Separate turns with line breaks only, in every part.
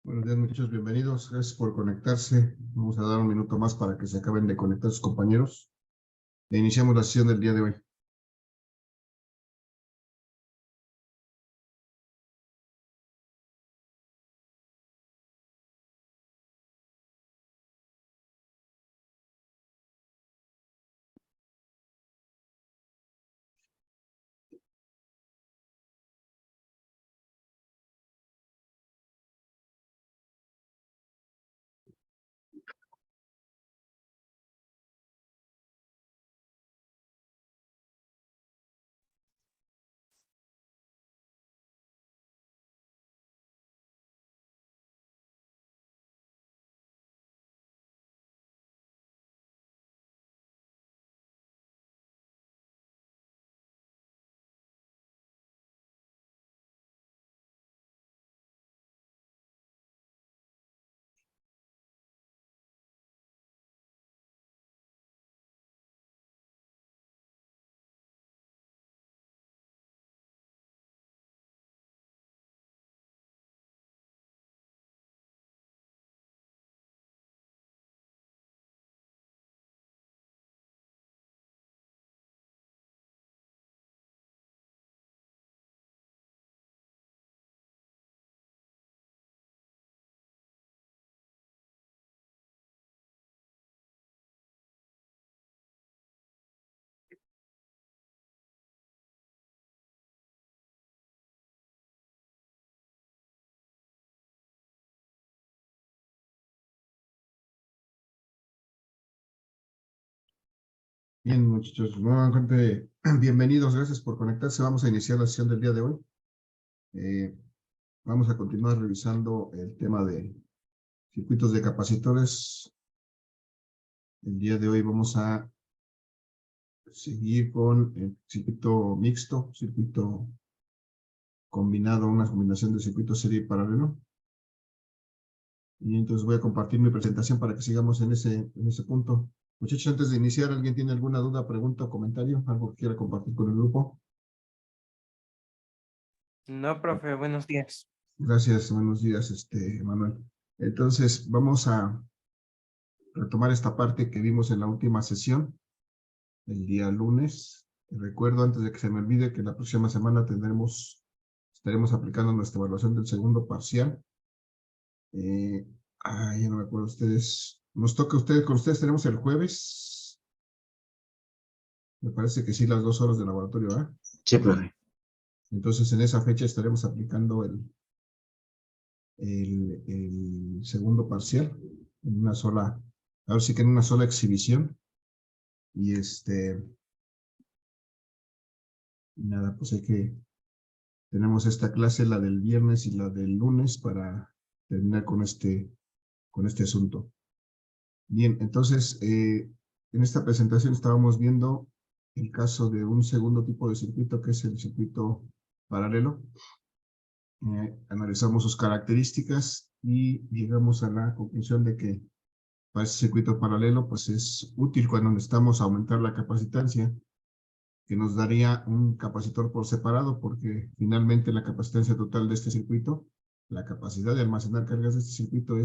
Buenos días, muchachos, bienvenidos. Gracias por conectarse. Vamos a dar un minuto más para que se acaben de conectar sus compañeros. E iniciamos la sesión del día de hoy. Bien, muchachos, nuevamente bienvenidos. Gracias por conectarse. Vamos a iniciar la sesión del día de hoy. Vamos a continuar revisando el tema de circuitos de capacitores. El día de hoy vamos a seguir con el circuito mixto, circuito combinado, una combinación de circuito serie y paralelo. Y entonces voy a compartir mi presentación para que sigamos en ese punto. Muchachos, antes de iniciar, ¿alguien tiene alguna duda, pregunta o comentario? ¿Algo que quiera compartir con el grupo?
No, profe, buenos días.
Gracias, buenos días, Manuel. Entonces, vamos a retomar esta parte que vimos en la última sesión, el día lunes. Recuerdo, antes de que se me olvide, que la próxima semana estaremos aplicando nuestra evaluación del segundo parcial. Ya no me acuerdo ustedes. Nos toca con ustedes tenemos el jueves. Me parece que sí, las 2 horas de laboratorio, ¿verdad?
Sí, profe.
Entonces, en esa fecha estaremos aplicando el segundo parcial en una sola, ahora sí que en una sola exhibición. Y nada, pues tenemos esta clase, la del viernes y la del lunes, para terminar con este asunto. Bien, entonces, en esta presentación estábamos viendo el caso de un segundo tipo de circuito, que es el circuito paralelo. Analizamos sus características y llegamos a la conclusión de que para ese circuito paralelo pues es útil cuando necesitamos aumentar la capacitancia, que nos daría un capacitor por separado, porque finalmente la capacitancia total de este circuito, la capacidad de almacenar cargas de este circuito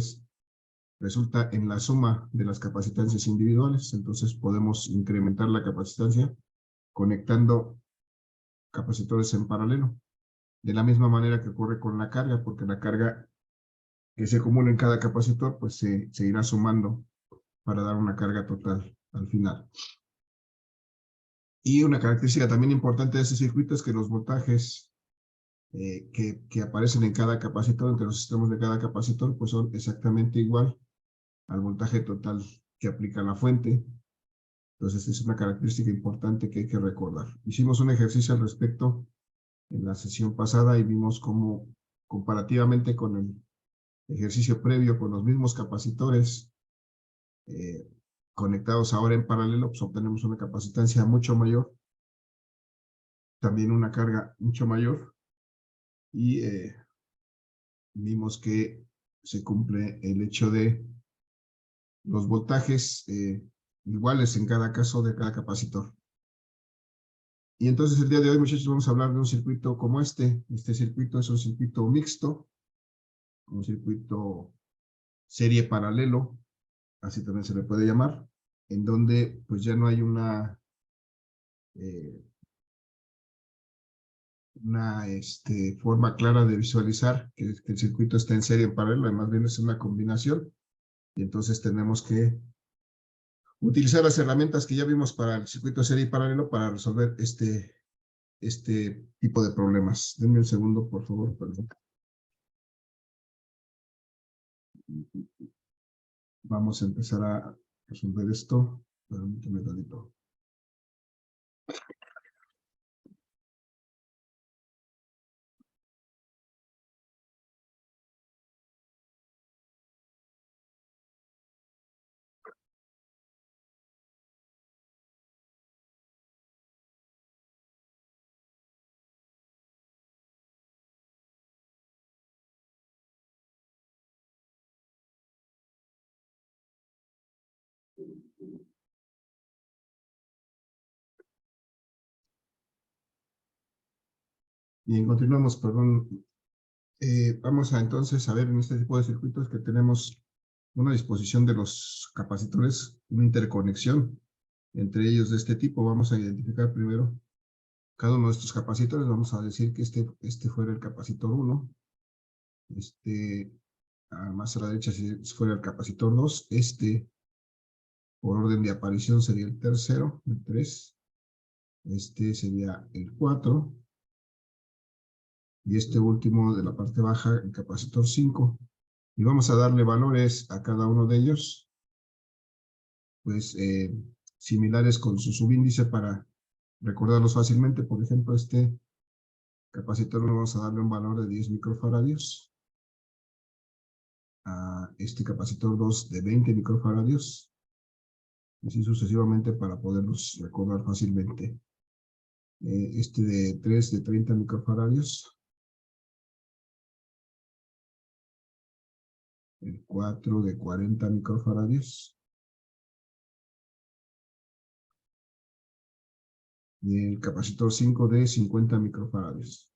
resulta en la suma de las capacitancias individuales. Entonces podemos incrementar la capacitancia conectando capacitores en paralelo. De la misma manera que ocurre con la carga, porque la carga que se acumula en cada capacitor, pues se irá sumando para dar una carga total al final. Y una característica también importante de este circuito es que los voltajes que aparecen en cada capacitor, entre los sistemas de cada capacitor, pues son exactamente igual al voltaje total que aplica la fuente. Entonces es una característica importante que hay que recordar. Hicimos un ejercicio al respecto en la sesión pasada y vimos cómo comparativamente con el ejercicio previo, con los mismos capacitores conectados ahora en paralelo, pues obtenemos una capacitancia mucho mayor, también una carga mucho mayor, y vimos que se cumple el hecho de los voltajes iguales en cada caso de cada capacitor. Y entonces el día de hoy, muchachos, vamos a hablar de un circuito como este. Este circuito es un circuito mixto, un circuito serie paralelo, así también se le puede llamar, en donde pues ya no hay una forma clara de visualizar que el circuito está en serie en paralelo, más bien es una combinación, y entonces tenemos que utilizar las herramientas que ya vimos para el circuito serie y paralelo para resolver este tipo de problemas. Denme un segundo, por favor, perdón. Vamos a empezar a resolver esto. Permítame un tantito. Bien, continuamos, perdón. Vamos a entonces a ver en este tipo de circuitos que tenemos una disposición de los capacitores, una interconexión entre ellos de este tipo. Vamos a identificar primero cada uno de estos capacitores. Vamos a decir que este fuera el capacitor 1. Más a la derecha si fuera el capacitor 2. Por orden de aparición, sería el tercero, el 3. Este sería el 4. Y este último de la parte baja, el capacitor 5. Y vamos a darle valores a cada uno de ellos, pues similares con su subíndice para recordarlos fácilmente. Por ejemplo, este capacitor vamos a darle un valor de 10 microfaradios. A este capacitor 2 de 20 microfaradios. Y así sucesivamente para poderlos recordar fácilmente. Este de 3 de 30 microfaradios. El 4 de 40 microfaradios. Y el capacitor 5 de 50 microfaradios.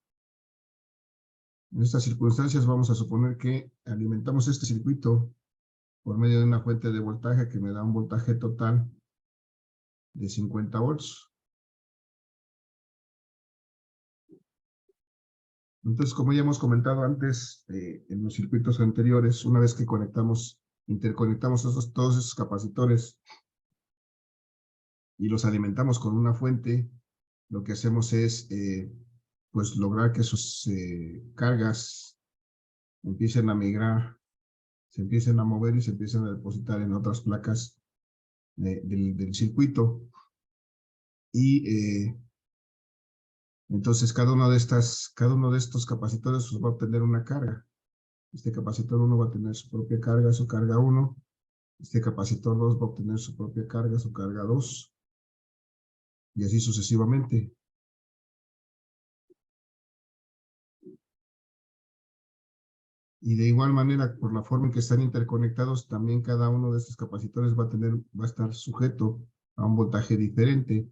En estas circunstancias vamos a suponer que alimentamos este circuito por medio de una fuente de voltaje que me da un voltaje total de 50 volts. Entonces, como ya hemos comentado antes en los circuitos anteriores, una vez que interconectamos todos esos capacitores y los alimentamos con una fuente, lo que hacemos es pues lograr que sus cargas empiecen a migrar, se empiecen a mover y se empiecen a depositar en otras placas del circuito. Y entonces cada uno de estos capacitores va a obtener una carga. Este capacitor 1 va a tener su propia carga, su carga 1. Este capacitor 2 va a obtener su propia carga, su carga 2. Y así sucesivamente. Y de igual manera, por la forma en que están interconectados, también cada uno de estos capacitores va a estar sujeto a un voltaje diferente,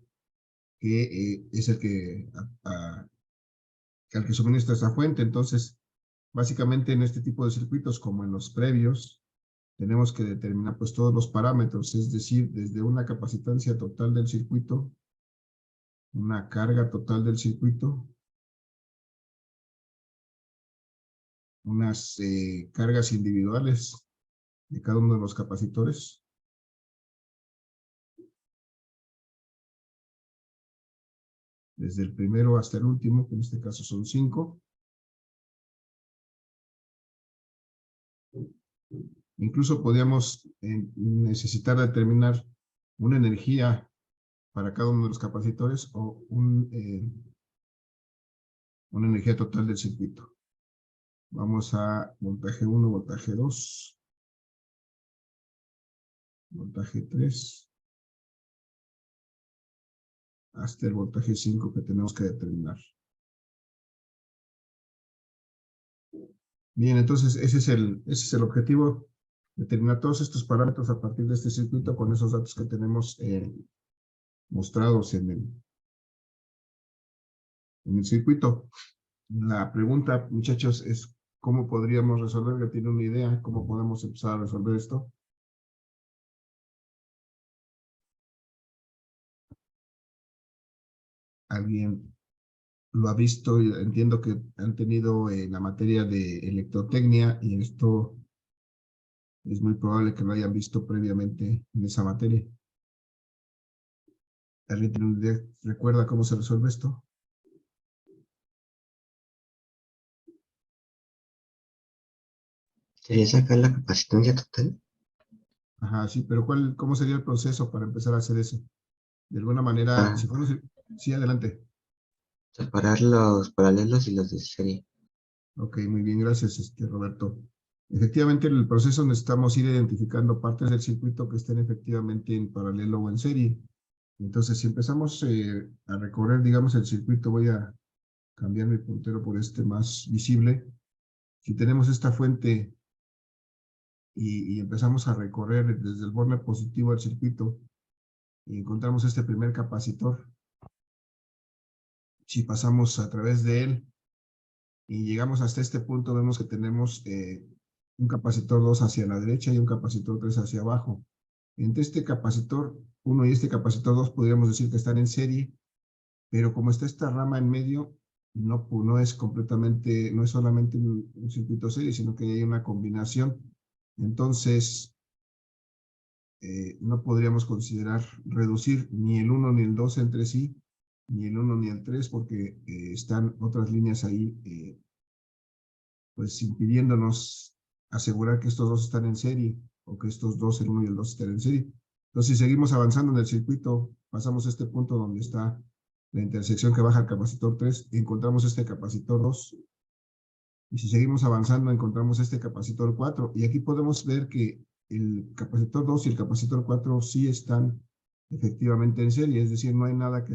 que es el que al que suministra esa fuente. Entonces, básicamente en este tipo de circuitos, como en los previos, tenemos que determinar pues todos los parámetros, es decir, desde una capacitancia total del circuito, una carga total del circuito, unas cargas individuales de cada uno de los capacitores, desde el primero hasta el último, que en este caso son 5. Incluso podríamos necesitar determinar una energía para cada uno de los capacitores o una energía total del circuito. Vamos a voltaje 1, voltaje 2, voltaje 3, hasta el voltaje 5 que tenemos que determinar. Bien, entonces ese es el objetivo, determinar todos estos parámetros a partir de este circuito con esos datos que tenemos mostrados en el circuito. La pregunta, muchachos, es ¿Cómo podríamos resolver? ¿Ya tiene una idea? ¿Cómo podemos empezar a resolver esto? ¿Alguien lo ha visto? Y entiendo que han tenido la materia de electrotecnia y esto es muy probable que lo hayan visto previamente en esa materia. ¿Alguien tiene una idea? ¿Recuerda cómo se resuelve esto?
¿Sería sacar la capacitancia total?
Ajá, sí, pero ¿cómo sería el proceso para empezar a hacer eso? De alguna manera,
Ah,
si fuéramos... Sí, adelante.
separar los paralelos y los de serie.
Ok, muy bien, gracias, Roberto. Efectivamente, en el proceso necesitamos ir identificando partes del circuito que estén efectivamente en paralelo o en serie. Entonces, si empezamos a recorrer, digamos, el circuito, voy a cambiar mi puntero por este más visible. Si tenemos esta fuente y empezamos a recorrer desde el borde positivo del circuito y encontramos este primer capacitor, si pasamos a través de él y llegamos hasta este punto, vemos que tenemos un capacitor 2 hacia la derecha y un capacitor 3 hacia abajo. Entre este capacitor 1 y este capacitor 2 podríamos decir que están en serie, pero como está esta rama en medio, no es completamente, no es solamente un circuito serie, sino que hay una combinación. Entonces, no podríamos considerar reducir ni el 1 ni el 2 entre sí, ni el 1 ni el 3, porque están otras líneas ahí pues impidiéndonos asegurar que estos dos están en serie, o que estos dos, el 1 y el 2, estén en serie. Entonces, si seguimos avanzando en el circuito, pasamos a este punto donde está la intersección que baja al capacitor 3, encontramos este capacitor 2, y si seguimos avanzando, encontramos este capacitor 4, y aquí podemos ver que el capacitor 2 y el capacitor 4 sí están efectivamente en serie, es decir, no hay nada que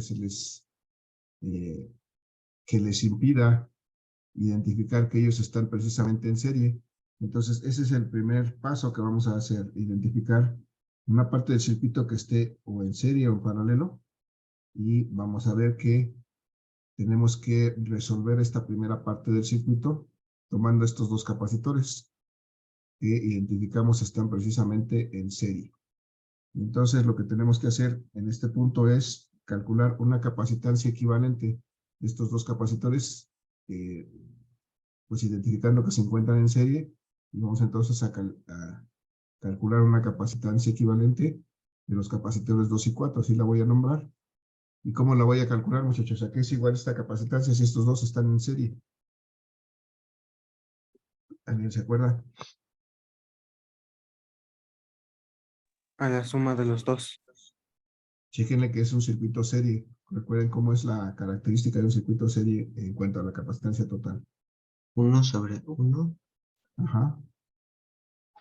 les impida identificar que ellos están precisamente en serie. Entonces, ese es el primer paso que vamos a hacer, identificar una parte del circuito que esté o en serie o en paralelo, y vamos a ver que tenemos que resolver esta primera parte del circuito tomando estos dos capacitores que identificamos están precisamente en serie. Entonces, lo que tenemos que hacer en este punto es calcular una capacitancia equivalente de estos dos capacitores, pues identificando que se encuentran en serie, y vamos entonces a calcular una capacitancia equivalente de los capacitores 2 y 4, así la voy a nombrar. ¿Y cómo la voy a calcular, muchachos? ¿A qué es igual esta capacitancia si estos dos están en serie? ¿Alguien se acuerda?
A la suma de los dos.
Chéquenle que es un circuito serie. Recuerden cómo es la característica de un circuito serie en cuanto a la capacitancia total.
1 sobre 1.
Ajá.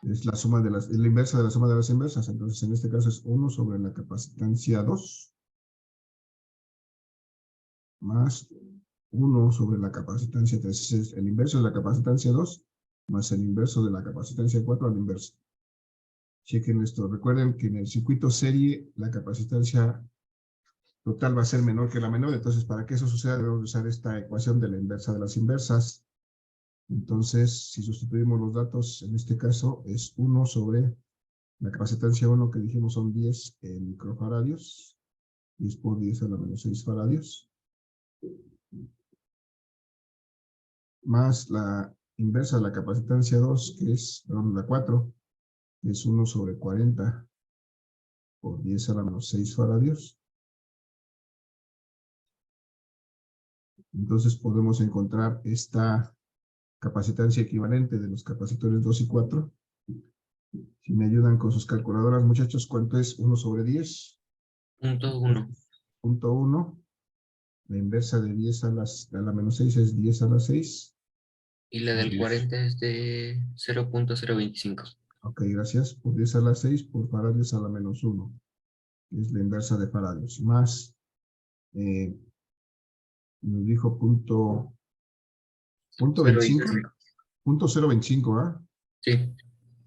Es la suma de es la inversa de la suma de las inversas. Entonces, en este caso es 1 sobre la capacitancia 2 más 1 sobre la capacitancia 3. Es el inverso de la capacitancia 2 más el inverso de la capacitancia 4 al inverso. Chequen esto. Recuerden que en el circuito serie la capacitancia total va a ser menor que la menor. Entonces, para que eso suceda, debemos usar esta ecuación de la inversa de las inversas. Entonces, si sustituimos los datos, en este caso es 1 sobre la capacitancia 1 que dijimos son 10 microfaradios. 10 por 10 a la menos 6 faradios. Más la inversa de la capacitancia 2, que es, perdón, la 4, que es 1 sobre 40 por 10 a la menos 6 faradios. Entonces podemos encontrar esta capacitancia equivalente de los capacitores 2 y 4. Si me ayudan con sus calculadoras, muchachos, ¿cuánto es 1 sobre 10?
Punto uno.
Punto 1. La inversa de 10 a la menos 6 es 10 a la 6.
Y la del 40 es de 0.025.
Ok, gracias. Por 10 a la 6 por faradios a la menos 1. Es la inversa de faradios. Más, nos dijo punto 25.
0.25.
Punto 0.25, ¿ah?
Sí.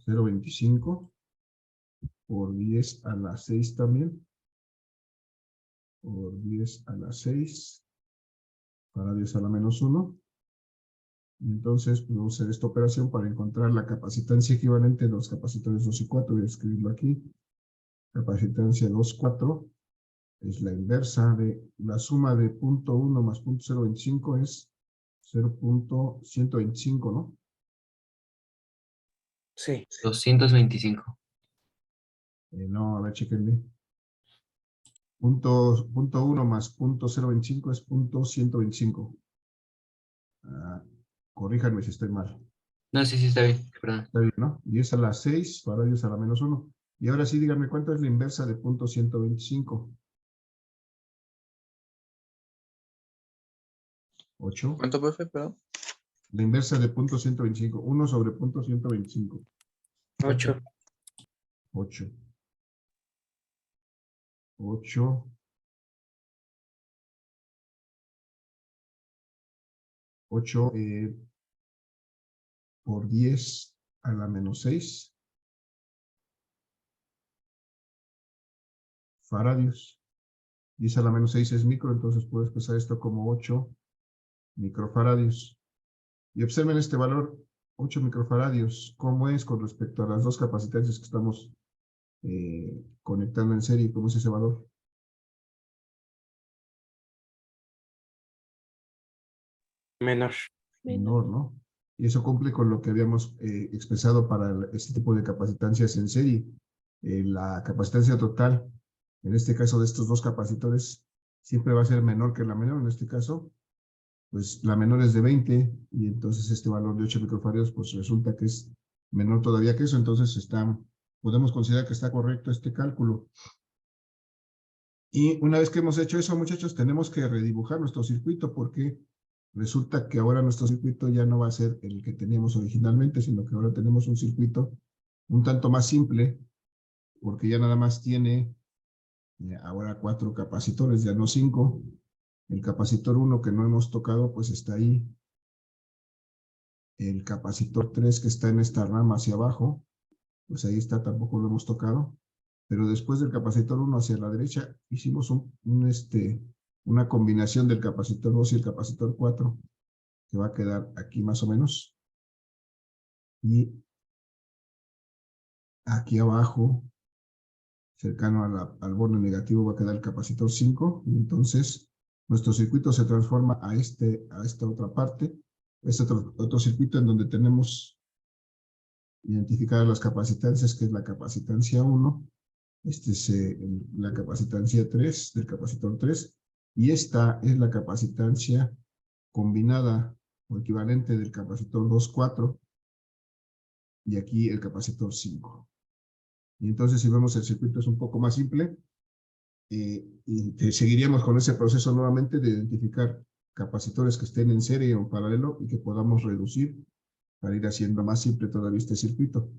0.25 por 10 a la 6 también. Por 10 a la 6. Faradios a la menos 1. Entonces, pues vamos a hacer esta operación para encontrar la capacitancia equivalente de los capacitores 2 y 4. Voy a escribirlo aquí. Capacitancia 2, 4 es la inversa de la suma de 0.1 más 0.025 es 0.125, ¿no?
Sí.
225.
No, a ver, chequenle. Punto 1 más 0.025 es 0.125. Corríjanme si estoy mal.
No, sí, está bien, perdón.
Está bien, ¿no? 10 a la 6, faradios a la menos 1. Y ahora sí, díganme cuánto es la inversa de 0.125. 8.
¿Cuánto, profe? Perdón.
La inversa de 0.125. 1 sobre 0.125.
8.
8. 8. 8 por 10 a la menos 6. Faradios. 10 a la menos 6 es micro, entonces puedo expresar esto como 8 microfaradios. Y observen este valor, 8 microfaradios, ¿cómo es con respecto a las dos capacitancias que estamos conectando en serie? ¿Cómo es ese valor?
Menor.
Menor, ¿no? Y eso cumple con lo que habíamos expresado para este tipo de capacitancias en serie. La capacitancia total, en este caso de estos dos capacitores, siempre va a ser menor que la menor. En este caso, pues la menor es de 20, y entonces este valor de 8 microfaradios, pues resulta que es menor todavía que eso. Entonces podemos considerar que está correcto este cálculo. Y una vez que hemos hecho eso, muchachos, tenemos que redibujar nuestro circuito, porque resulta que ahora nuestro circuito ya no va a ser el que teníamos originalmente, sino que ahora tenemos un circuito un tanto más simple, porque ya nada más tiene ahora 4 capacitores, ya no 5. El capacitor 1 que no hemos tocado, pues está ahí. El capacitor 3 que está en esta rama hacia abajo, pues ahí está, tampoco lo hemos tocado. Pero después del capacitor 1 hacia la derecha, hicimos una combinación del capacitor 2 y el capacitor 4, que va a quedar aquí más o menos. Y aquí abajo, cercano al borde negativo, va a quedar el capacitor 5. Y entonces, nuestro circuito se transforma a esta otra parte, este otro circuito en donde tenemos identificadas las capacitancias, que es la capacitancia 1. Este es la capacitancia 3 del capacitor 3. Y esta es la capacitancia combinada o equivalente del capacitor 2, 4. Y aquí el capacitor 5. Y entonces, si vemos, el circuito es un poco más simple. Y seguiríamos con ese proceso nuevamente de identificar capacitores que estén en serie o en paralelo y que podamos reducir para ir haciendo más simple todavía este circuito.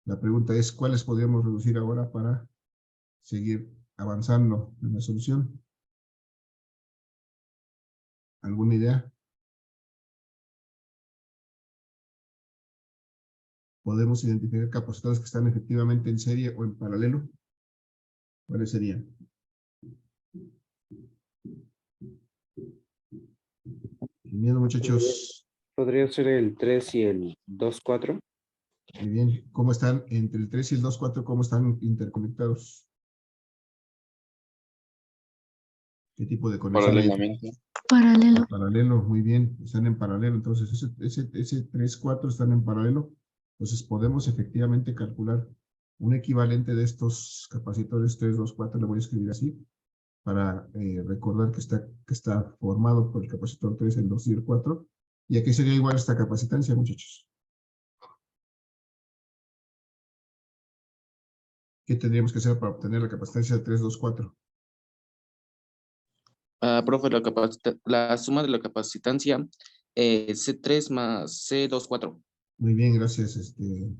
La pregunta es, ¿cuáles podríamos reducir ahora para seguir avanzando en la solución? ¿Alguna idea? ¿Podemos identificar capacitores que están efectivamente en serie o en paralelo? ¿Cuáles serían? Sin miedo, muchachos.
¿Podría ser el 3 y el 2, 4?
Muy bien. ¿Cómo están entre el 3 y el 2, 4? ¿Cómo están interconectados? ¿Qué tipo de conexión hay?
Paralelamente.
Paralelo.
Paralelo, muy bien. Están en paralelo. Entonces, ese 3, 4 están en paralelo. Entonces, podemos efectivamente calcular un equivalente de estos capacitores 3, 2, 4. Le voy a escribir así, para recordar que está formado por el capacitor 3, el 2 y el 4. ¿Y aquí sería igual esta capacitancia, muchachos? ¿Qué tendríamos que hacer para obtener la capacitancia de 3, 2, 4?
Profe, la suma de la capacitancia C3 más C24.
Muy bien, gracias,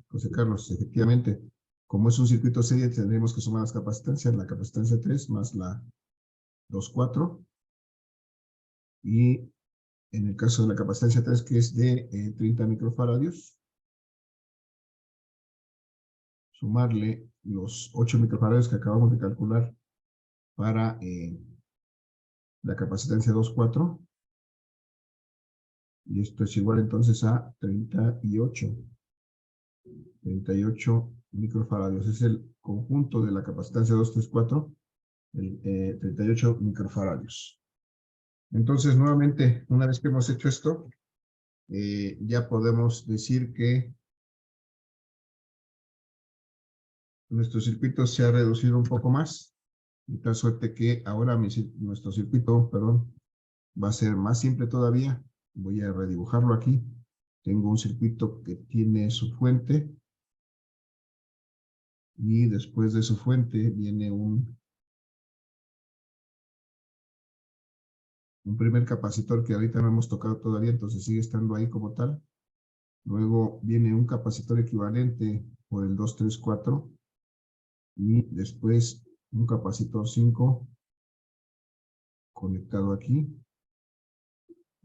José Carlos. Efectivamente, como es un circuito serie, tendremos que sumar las capacitancias, la capacitancia 3 más la 2, 4. Y en el caso de la capacitancia 3, que es de 30 microfaradios, sumarle los 8 microfaradios que acabamos de calcular para la capacitancia 2, 4. Y esto es igual entonces a 38. 38 microfaradios. Es el conjunto de la capacitancia 234, 38 microfaradios. Entonces, nuevamente, una vez que hemos hecho esto, ya podemos decir que nuestro circuito se ha reducido un poco más, de tal suerte que ahora nuestro circuito, perdón, va a ser más simple todavía. Voy a redibujarlo aquí. Tengo un circuito que tiene su fuente y después de su fuente viene un primer capacitor que ahorita no hemos tocado todavía, entonces sigue estando ahí como tal. Luego viene un capacitor equivalente por el 234 y después un capacitor 5 conectado aquí.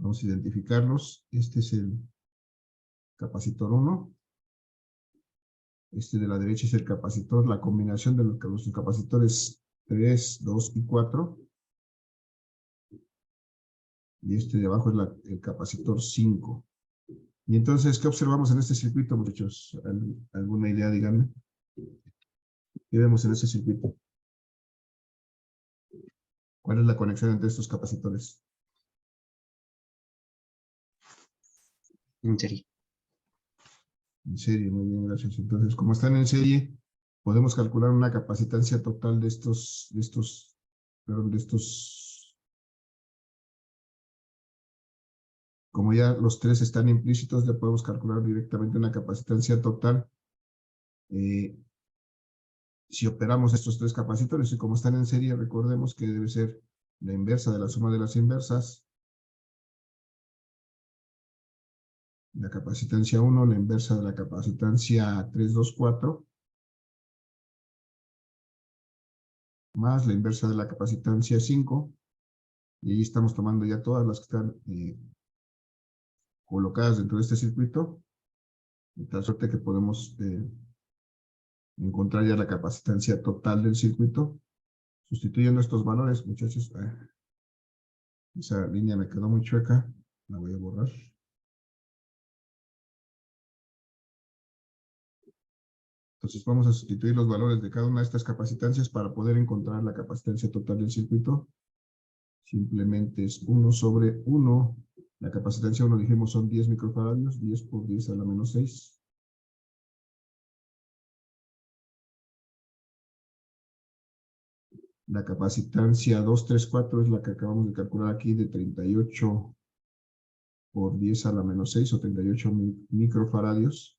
Vamos a identificarlos. Este es el capacitor 1. Este de la derecha es el capacitor, la combinación de los capacitores 3, 2 y 4. Y este de abajo es el capacitor 5. Y entonces, ¿qué observamos en este circuito, muchachos? ¿Alguna idea, díganme? ¿Qué vemos en este circuito? ¿Cuál es la conexión entre estos capacitores?
En serie.
En serie, muy bien, gracias. Entonces, como están en serie, podemos calcular una capacitancia total de estos, como ya los tres están implícitos, ya podemos calcular directamente una capacitancia total si operamos estos tres capacitores. Y como están en serie, recordemos que debe ser la inversa de la suma de las inversas. La capacitancia 1, la inversa de la capacitancia 324, más la inversa de la capacitancia 5, y ahí estamos tomando ya todas las que están colocadas dentro de este circuito, de tal suerte que podemos encontrar ya la capacitancia total del circuito, sustituyendo estos valores, muchachos. Esa línea me quedó muy chueca, la voy a borrar. Entonces vamos a sustituir los valores de cada una de estas capacitancias para poder encontrar la capacitancia total del circuito. Simplemente es 1 sobre 1. La capacitancia 1 dijimos son 10 microfaradios, 10 por 10 a la menos 6. La capacitancia 234 es la que acabamos de calcular aquí de 38 por 10 a la menos 6 o 38 microfaradios.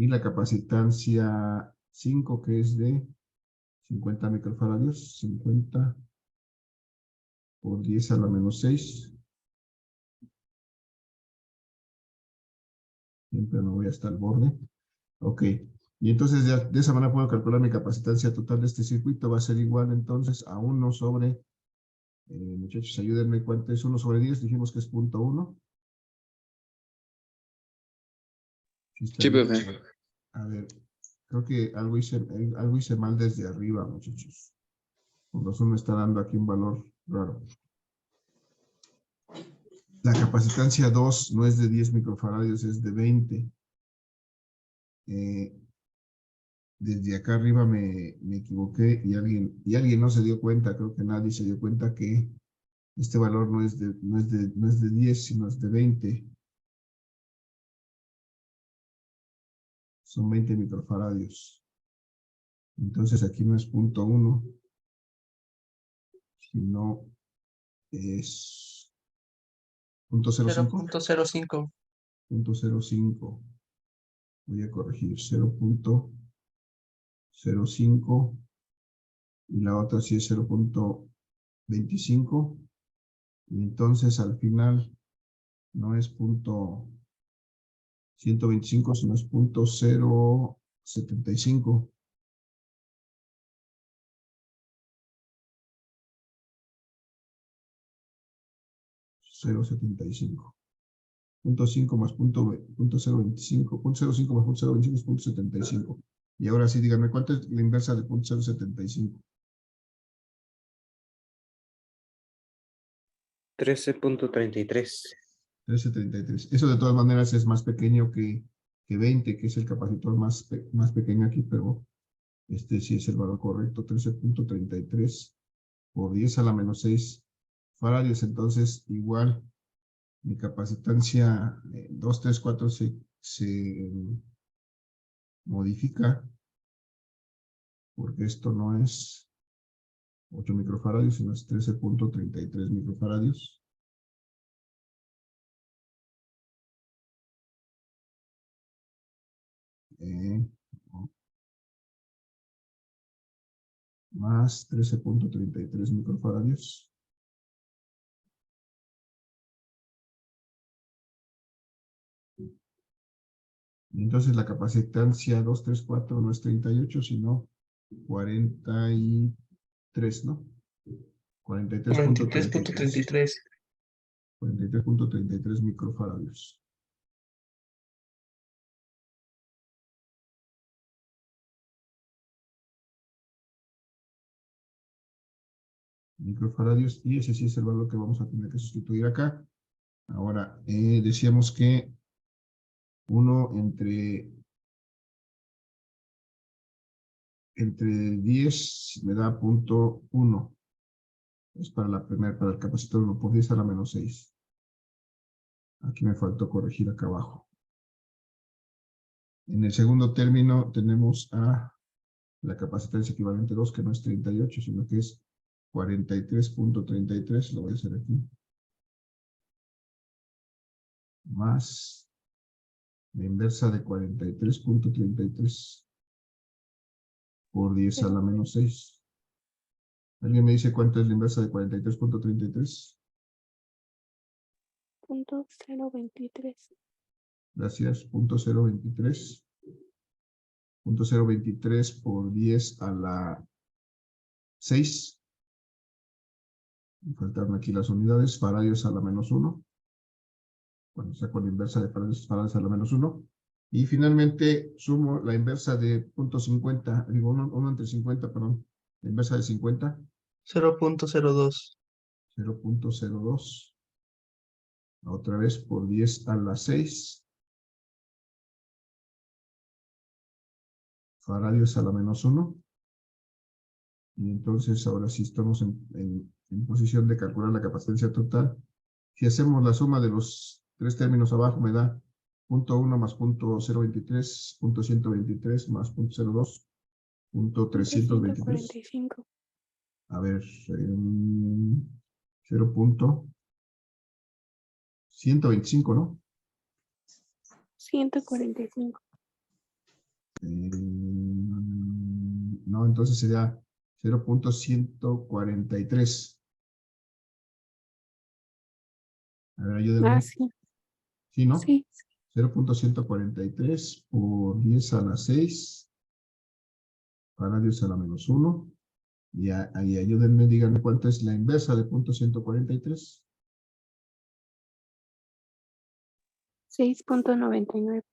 Y la capacitancia 5 que es de 50 microfaradios, 50 por 10 a la menos 6. Siempre me voy hasta el borde. Ok. Y entonces ya de esa manera puedo calcular mi capacitancia total de este circuito. Va a ser igual entonces a 1 sobre, muchachos, ayúdenme, ¿cuánto es 1 sobre 10? Dijimos que es 0.1.
Sí, profe.
A ver, creo que algo hice mal desde arriba, muchachos. Por razón me está dando aquí un valor raro. La capacitancia 2 no es de 10 microfaradios, es de 20. Desde acá arriba me equivoqué y alguien no se dio cuenta, creo que nadie se dio cuenta que este valor no es de 10, sino es de 20. Son 20 microfaradios. Entonces aquí no es 0.1, sino es 0.05.
0.05.
0.05. Voy a corregir 0.05 y la otra sí es 0.25. Y entonces al final no es 125, sino es 0.075. .075 más 0.025, 0.05 más 0.025 es 0.75. Y ahora sí, díganme, ¿cuánto es la inversa de 0.075?
13.33.
1333. Eso de todas maneras es más pequeño que 20, que es el capacitor más pequeño aquí, pero este sí es el valor correcto, 13.33 por 10 a la menos 6 faradios. Entonces, igual, mi capacitancia 2, 3, 4 se modifica, porque esto no es 8 microfaradios, sino es 13.33 microfaradios. Más 13.33 microfaradios. Y entonces la capacitancia 2, 3, 4 no es 38, sino 43, ¿no? 43.33.
43.33.
43.33 microfaradios. Microfaradios, y ese sí es el valor que vamos a tener que sustituir acá. Ahora, decíamos que 1 entre 10 me da 0.1. Es para el capacitor 1 por 10 a la menos 6. Aquí me faltó corregir acá abajo. En el segundo término tenemos a la capacitancia equivalente 2, que no es 38, sino que es 43.33, lo voy a hacer aquí. Más la inversa de 43.33 por 10 a la menos 6. ¿Alguien me dice cuánto es la inversa de 43.33?
0.023.
Gracias, 0.023. 0.023 por 10 a la 6. Me faltaron aquí las unidades, faradios a la menos 1. Cuando saco la inversa de faradios a la menos 1. Y finalmente sumo la inversa de 0.50, digo 1 entre 50, perdón. La inversa de 50.
0.02.
0.02. Otra vez por 10 a la 6. Faradios a la menos 1. Y entonces ahora sí estamos en posición de calcular la capacitancia total. Si hacemos la suma de los tres términos abajo, me da 0.1 más 0.023, 0.123 más 0.02, 0.323.
345.
A ver, 0.125, ¿no?
145.
No, entonces sería 0.143. A ver, ayúdenme.
Ah, sí.
¿Sí, no?
Sí.
0.143 por 10 a la 6. Faradios a la menos 1. Y ahí ayúdenme, díganme cuánto es la inversa de 0.143.
6.99.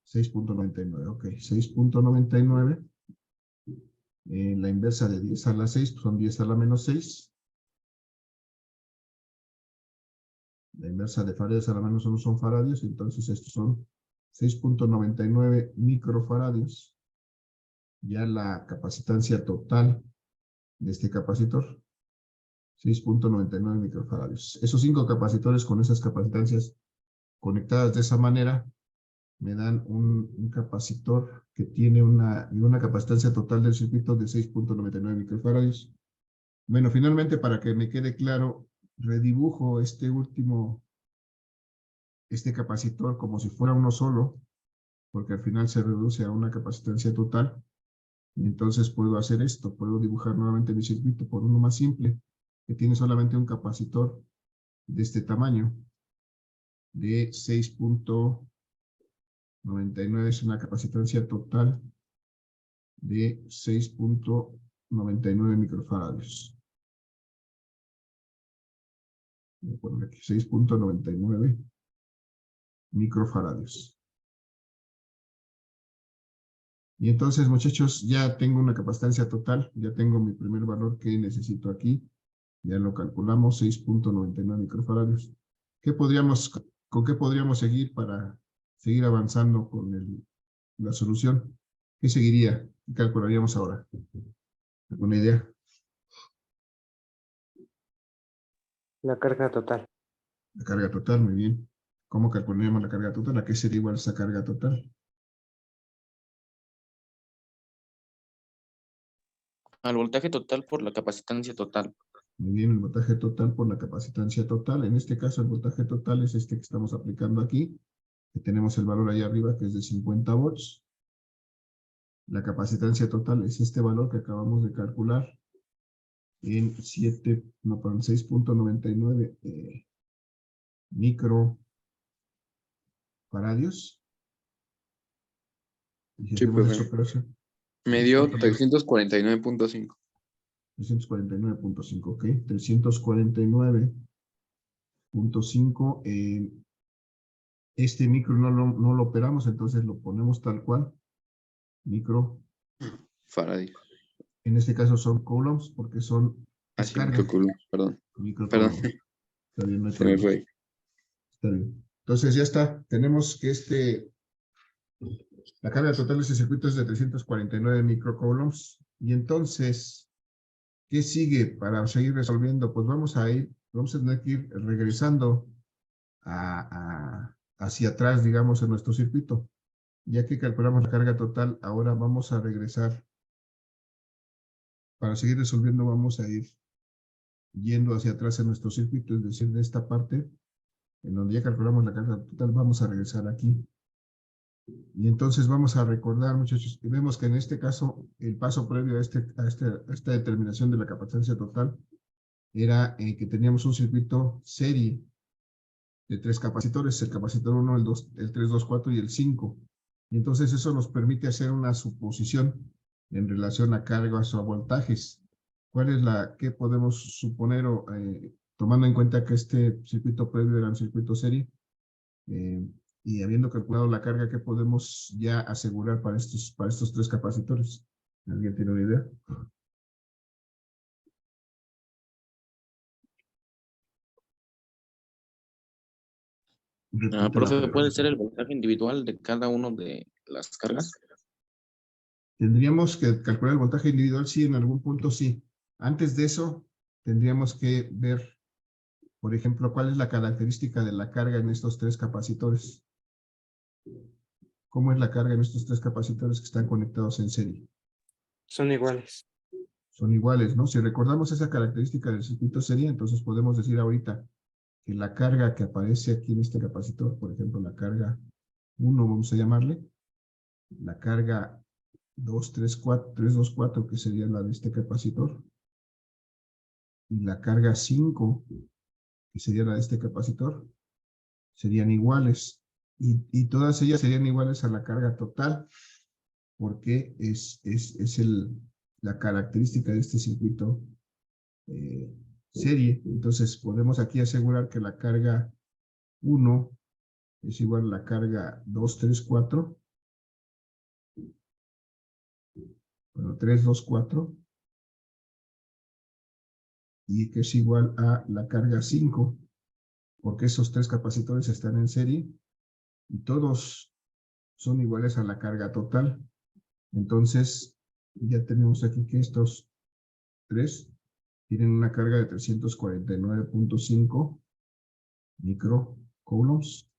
6.99, ok. 6.99. La inversa de 10 a la 6 pues son 10 a la menos 6. La inversa de faradios a la menos 1 son faradios, entonces estos son 6.99 microfaradios. Ya la capacitancia total de este capacitor, 6.99 microfaradios. Esos 5 capacitores con esas capacitancias conectadas de esa manera me dan un capacitor que tiene una capacitancia total del circuito de 6.99 microfaradios. Bueno, finalmente, para que me quede claro, redibujo este capacitor como si fuera uno solo, porque al final se reduce a una capacitancia total. Y entonces puedo hacer esto, puedo dibujar nuevamente mi circuito por uno más simple, que tiene solamente un capacitor de este tamaño, de 6.99, es una capacitancia total de 6.99 microfaradios. Voy a poner aquí 6.99 microfaradios. Y entonces, muchachos, ya tengo una capacitancia total, ya tengo mi primer valor que necesito aquí. Ya lo calculamos, 6.99 microfaradios. ¿Con qué podríamos seguir para seguir avanzando con la solución? ¿Qué seguiría? ¿Qué calcularíamos ahora? ¿Alguna idea?
La carga total.
La carga total, muy bien. ¿Cómo calcularíamos la carga total? ¿A qué sería igual esa carga total?
Al voltaje total por la capacitancia total.
Muy bien, el voltaje total por la capacitancia total. En este caso, el voltaje total es este que estamos aplicando aquí, que tenemos el valor ahí arriba, que es de 50 volts. La capacitancia total es este valor que acabamos de calcular en 6.99 microfaradios. Y si
Sí,
hacemos
profe.
esta operación,
Me dio 349.5.
349.5, ok. 349.5. Este micro no lo operamos, entonces lo ponemos tal cual. Micro,
Faraday.
en este caso son coulombs, porque son
Así,
carga.
perdón.
Microcoulomb. Está bien, no hay
Se me
problema.
fue.
Está bien. Entonces ya está. Tenemos que la carga total de este circuito es de 349 microcoulombs. Y entonces, ¿qué sigue para seguir resolviendo? Pues vamos a tener que ir regresando hacia atrás, digamos, en nuestro circuito. Ya que calculamos la carga total, ahora vamos a regresar. Para seguir resolviendo, vamos a ir yendo hacia atrás en nuestro circuito, es decir, de esta parte, en donde ya calculamos la carga total, vamos a regresar aquí. Y entonces vamos a recordar, muchachos, que vemos que en este caso, el paso previo a esta determinación de la capacitancia total era que teníamos un circuito serie de 3 capacitores, el capacitor 1, el 2, el 3, 2, 4 y el 5. Y entonces eso nos permite hacer una suposición en relación a cargas o a voltajes. ¿Cuál es qué podemos suponer, tomando en cuenta que este circuito previo era un circuito serie? Y habiendo calculado la carga, ¿qué podemos ya asegurar para estos 3 capacitores? ¿Alguien tiene una idea? Repite la
Profe, ¿puede
pregunta.
ser el voltaje individual de cada uno de las cargas?
Tendríamos que calcular el voltaje individual, sí, en algún punto sí. Antes de eso, tendríamos que ver, por ejemplo, cuál es la característica de la carga en estos 3 capacitores. ¿Cómo es la carga en estos 3 capacitores que están conectados en serie?
Son iguales.
Son iguales, ¿no? Si recordamos esa característica del circuito serie, entonces podemos decir ahorita que la carga que aparece aquí en este capacitor, por ejemplo, la carga 1, vamos a llamarle, la carga 2, 3, 4, 3, 2, 4, que sería la de este capacitor, y la carga 5, que sería la de este capacitor, serían iguales. Y todas ellas serían iguales a la carga total, porque es la característica de este circuito serie. Entonces podemos aquí asegurar que la carga 1 es igual a la carga 2, 3, 4. Bueno, 3, 2, 4. Y que es igual a la carga 5, porque esos 3 capacitores están en serie y todos son iguales a la carga total. Entonces, ya tenemos aquí que estos 3 tienen una carga de 349.5 microcoulombs.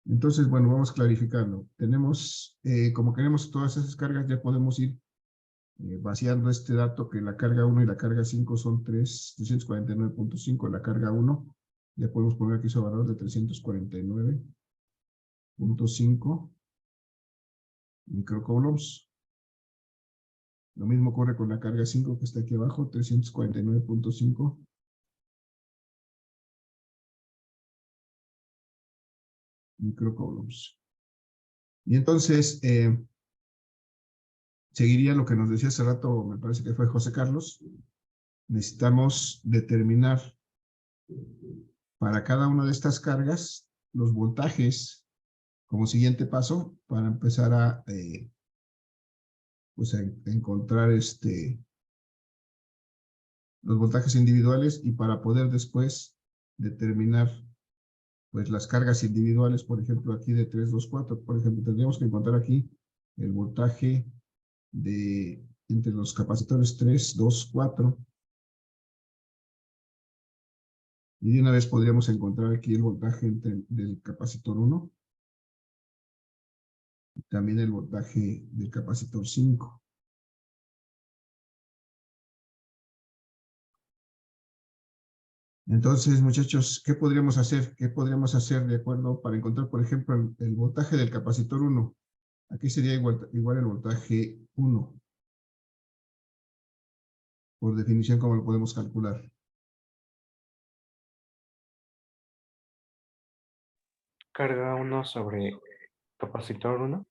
Entonces, bueno, vamos clarificando. Tenemos, como queremos todas esas cargas, ya podemos ir vaciando este dato que la carga 1 y la carga 5 son 349.5, la carga 1, ya podemos poner aquí su valor de 349.5 microcoulombs. Lo mismo ocurre con la carga 5 que está aquí abajo, 349.5 microcoulombs. Y entonces, seguiría lo que nos decía hace rato, me parece que fue José Carlos. Necesitamos determinar para cada una de estas cargas los voltajes como siguiente paso para empezar a encontrar los voltajes individuales y para poder después determinar pues las cargas individuales, por ejemplo, aquí de 3, 2, 4, por ejemplo, tendríamos que encontrar aquí el voltaje de entre los capacitores 3, 2, 4. Y de una vez podríamos encontrar aquí el voltaje del capacitor 1. Y también el voltaje del capacitor 5. Entonces, muchachos, ¿qué podríamos hacer? ¿Qué podríamos hacer de acuerdo para encontrar, por ejemplo, el voltaje del capacitor 1? Aquí sería igual el voltaje 1. Por definición, ¿cómo lo podemos calcular?
Carga 1 sobre capacitor 1.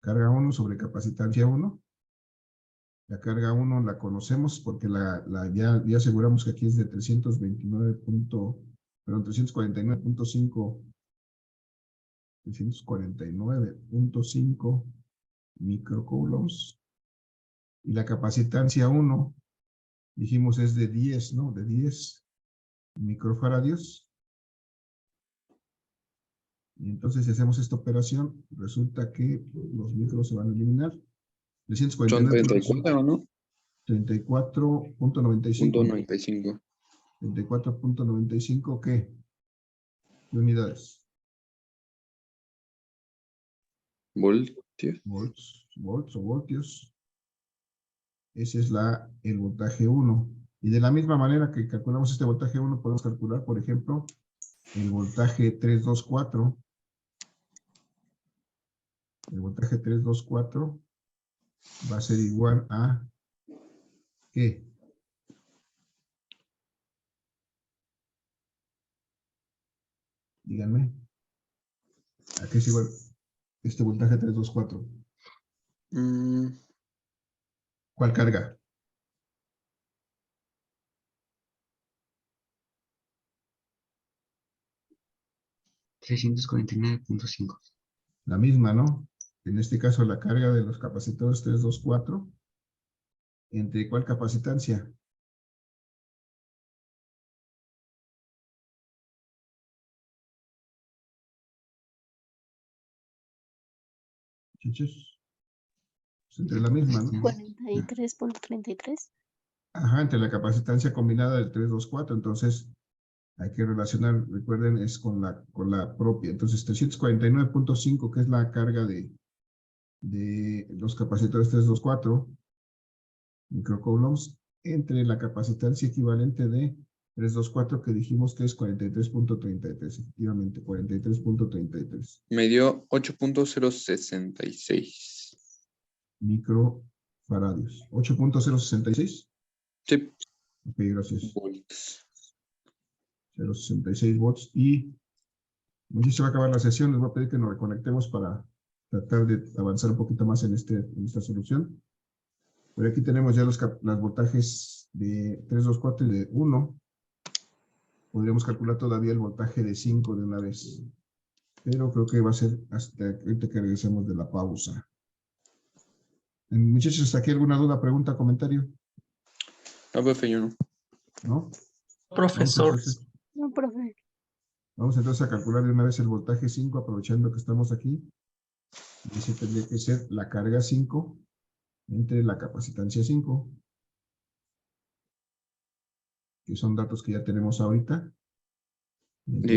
Carga 1 sobre capacitancia 1. La carga 1 la conocemos porque ya aseguramos que aquí es de 349.5 microcoulombs. Y la capacitancia 1, dijimos es de 10, ¿no? De 10 microfaradios. Y entonces si hacemos esta operación, resulta que los micros se van a eliminar.
Son 34, ¿no?
34.95.
95.
34.95, ¿qué? ¿Qué unidades?
Voltios.
Volts o voltios. Ese es el voltaje 1. Y de la misma manera que calculamos este voltaje 1, podemos calcular, por ejemplo, el voltaje 324. El voltaje 324 va a ser igual a ¿qué? Díganme. ¿A qué es igual este voltaje 324? ¿Cuál carga?
$349.5.
La misma, ¿no? En este caso la carga de los capacitores 324. ¿Entre cuál capacitancia? Chichos. Pues entre la misma, ¿no?
43.33.
Ajá, entre la capacitancia combinada del 324. Entonces, hay que relacionar, recuerden, es con la propia. Entonces, 349.5, que es la carga de los capacitores 324 microcoulombs, entre la capacitancia equivalente de 324, que dijimos que es 43.33, efectivamente, 43.33
Me dio 8.066.
microfaradios. 8.066.
Sí.
Ok, gracias.
Volts.
0.66 volts. Y ya se va a acabar la sesión. Les voy a pedir que nos reconectemos para tratar de avanzar un poquito más en esta solución. Pero aquí tenemos ya los voltajes de 324 y de 1. Podríamos calcular todavía el voltaje de 5 de una vez. Pero creo que va a ser hasta ahorita que regresemos de la pausa. Muchachos, ¿hasta aquí alguna duda, pregunta, comentario?
No, profe, yo no.
¿No?
Profesor.
No, profe.
Vamos entonces a calcular de una vez el voltaje 5, aprovechando que estamos aquí. Y ese tendría que ser la carga 5 entre la capacitancia 5. Que son datos que ya tenemos ahorita. Entonces,